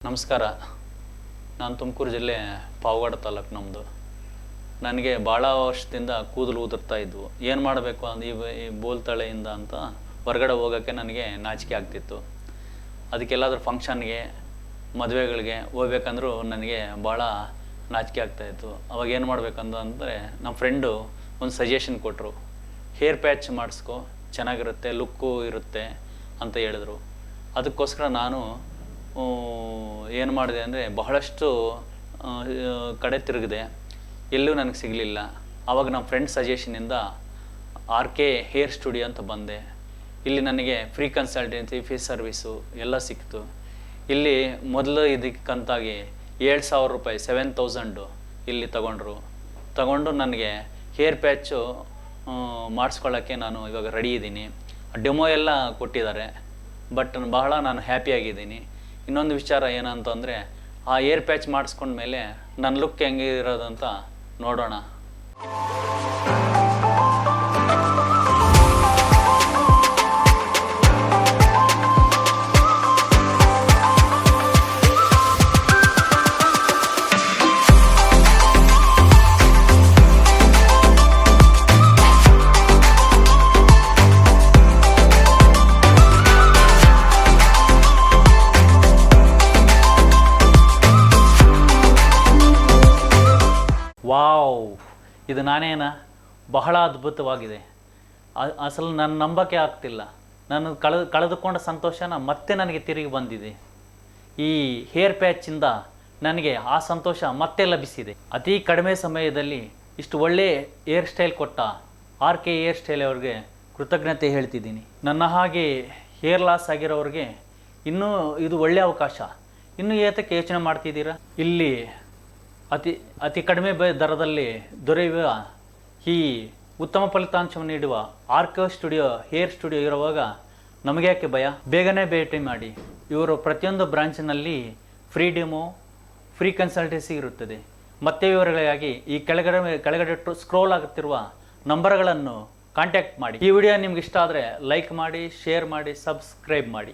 ನಮಸ್ಕಾರ. ನಾನು ತುಮಕೂರು ಜಿಲ್ಲೆ ಪಾವಗಡ ತಾಲೂಕು ನಮ್ಮದು. ನನಗೆ ಭಾಳ ವರ್ಷದಿಂದ ಕೂದಲು ಉದುರ್ತಾ ಇದ್ವು. ಏನು ಮಾಡಬೇಕು ಈ ಬೋಲ್ತಳೆಯಿಂದ ಅಂತ ಹೊರಗಡೆ ಹೋಗೋಕ್ಕೆ ನನಗೆ ನಾಚಿಕೆ ಆಗ್ತಿತ್ತು. ಅದಕ್ಕೆಲ್ಲಾದರೂ ಫಂಕ್ಷನ್ಗೆ ಮದುವೆಗಳಿಗೆ ಹೋಗ್ಬೇಕಂದ್ರೂ ನನಗೆ ಭಾಳ ನಾಚಿಕೆ ಆಗ್ತಾಯಿತ್ತು. ಅವಾಗ ಏನು ಮಾಡಬೇಕಂದ್ರೆ ನಮ್ಮ ಫ್ರೆಂಡು ಒಂದು ಸಜೆಷನ್ ಕೊಟ್ಟರು. ಹೇರ್ ಪ್ಯಾಚ್ ಮಾಡಿಸ್ಕೊ, ಚೆನ್ನಾಗಿರುತ್ತೆ, ಲುಕ್ಕು ಇರುತ್ತೆ ಅಂತ ಹೇಳಿದ್ರು. ಅದಕ್ಕೋಸ್ಕರ ನಾನು ಏನು ಮಾಡಿದೆ ಅಂದರೆ ಬಹಳಷ್ಟು ಕಡೆ ತಿರುಗಿದೆ, ಎಲ್ಲೂ ನನಗೆ ಸಿಗಲಿಲ್ಲ. ಆವಾಗ ನಮ್ಮ ಫ್ರೆಂಡ್ ಸಜೆಷನಿಂದ RK ಹೇರ್ ಸ್ಟುಡಿಯೋ ಅಂತ ಬಂದೆ. ಇಲ್ಲಿ ನನಗೆ ಫ್ರೀ ಕನ್ಸಲ್ಟೆನ್ಸಿ, ಫೀಸ್ ಸರ್ವಿಸು ಎಲ್ಲ ಸಿಕ್ತು. ಇಲ್ಲಿ ಮೊದಲು ಇದಕ್ಕಂತಾಗಿ 7,000 ರೂಪಾಯಿ 7,000 ಇಲ್ಲಿ ತಗೊಂಡು ನನಗೆ ಹೇರ್ ಪ್ಯಾಚು ಮಾಡಿಸ್ಕೊಳ್ಳೋಕ್ಕೆ ನಾನು ಇವಾಗ ರೆಡಿ ಇದ್ದೀನಿ. ಡೆಮೋ ಎಲ್ಲ ಕೊಟ್ಟಿದ್ದಾರೆ, ಬಟ್ ಬಹಳ ನಾನು ಹ್ಯಾಪಿಯಾಗಿದ್ದೀನಿ. ಇನ್ನೊಂದು ವಿಚಾರ ಏನಂತಂದರೆ, ಆ ಏರ್ ಪ್ಯಾಚ್ ಮಾಡಿಸ್ಕೊಂಡ್ಮೇಲೆ ನನ್ನ ಲುಕ್ ಹೆಂಗಿರೋದಂತ ನೋಡೋಣ. ವಾವ್, ಇದು ನಾನೇನ ಬಹಳ ಅದ್ಭುತವಾಗಿದೆ. ಅಸಲು ನನ್ನ ನಂಬಕ್ಕೆ ಆಗ್ತಿಲ್ಲ. ನಾನು ಕಳೆದುಕೊಂಡ ಸಂತೋಷನ ಮತ್ತೆ ನನಗೆ ತಿರುಗಿ ಬಂದಿದೆ. ಈ ಹೇರ್ ಪ್ಯಾಚಿಂದ ನನಗೆ ಆ ಸಂತೋಷ ಮತ್ತೆ ಲಭಿಸಿದೆ. ಅತಿ ಕಡಿಮೆ ಸಮಯದಲ್ಲಿ ಇಷ್ಟು ಒಳ್ಳೆಯ ಹೇರ್ ಸ್ಟೈಲ್ ಕೊಟ್ಟ RK ಹೇರ್ ಸ್ಟೈಲ್ ಅವ್ರಿಗೆ ಕೃತಜ್ಞತೆ ಹೇಳ್ತಿದ್ದೀನಿ. ನನ್ನ ಹಾಗೆ ಹೇರ್ ಲಾಸ್ ಆಗಿರೋರಿಗೆ ಇನ್ನೂ ಇದು ಒಳ್ಳೆಯ ಅವಕಾಶ. ಇನ್ನೂ ಏತಕ್ಕೆ ಯೋಚನೆ ಮಾಡ್ತಿದ್ದೀರಾ? ಇಲ್ಲಿ ಅತಿ ಕಡಿಮೆ ದರದಲ್ಲಿ ದೊರೆಯುವ ಈ ಉತ್ತಮ ಫಲಿತಾಂಶವನ್ನು ನೀಡುವ RK ಸ್ಟುಡಿಯೋ ಹೇರ್ ಸ್ಟುಡಿಯೋ ಇರುವಾಗ ನಮಗೆ ಯಾಕೆ ಭಯ? ಬೇಗನೆ ಭೇಟಿ ಮಾಡಿ. ಇವರು ಪ್ರತಿಯೊಂದು ಬ್ರಾಂಚಿನಲ್ಲಿ ಫ್ರೀ ಡೆಮೋ, ಫ್ರೀ ಕನ್ಸಲ್ಟೆನ್ಸಿ ಇರುತ್ತದೆ. ಮತ್ತೆ ವಿವರಗಳಿಗಾಗಿ ಈ ಕೆಳಗಡೆ ಸ್ಕ್ರೋಲ್ ಆಗುತ್ತಿರುವ ನಂಬರ್ಗಳನ್ನು ಕಾಂಟ್ಯಾಕ್ಟ್ ಮಾಡಿ. ಈ ವಿಡಿಯೋ ನಿಮ್ಗೆ ಇಷ್ಟ ಆದರೆ ಲೈಕ್ ಮಾಡಿ, ಶೇರ್ ಮಾಡಿ, ಸಬ್ಸ್ಕ್ರೈಬ್ ಮಾಡಿ.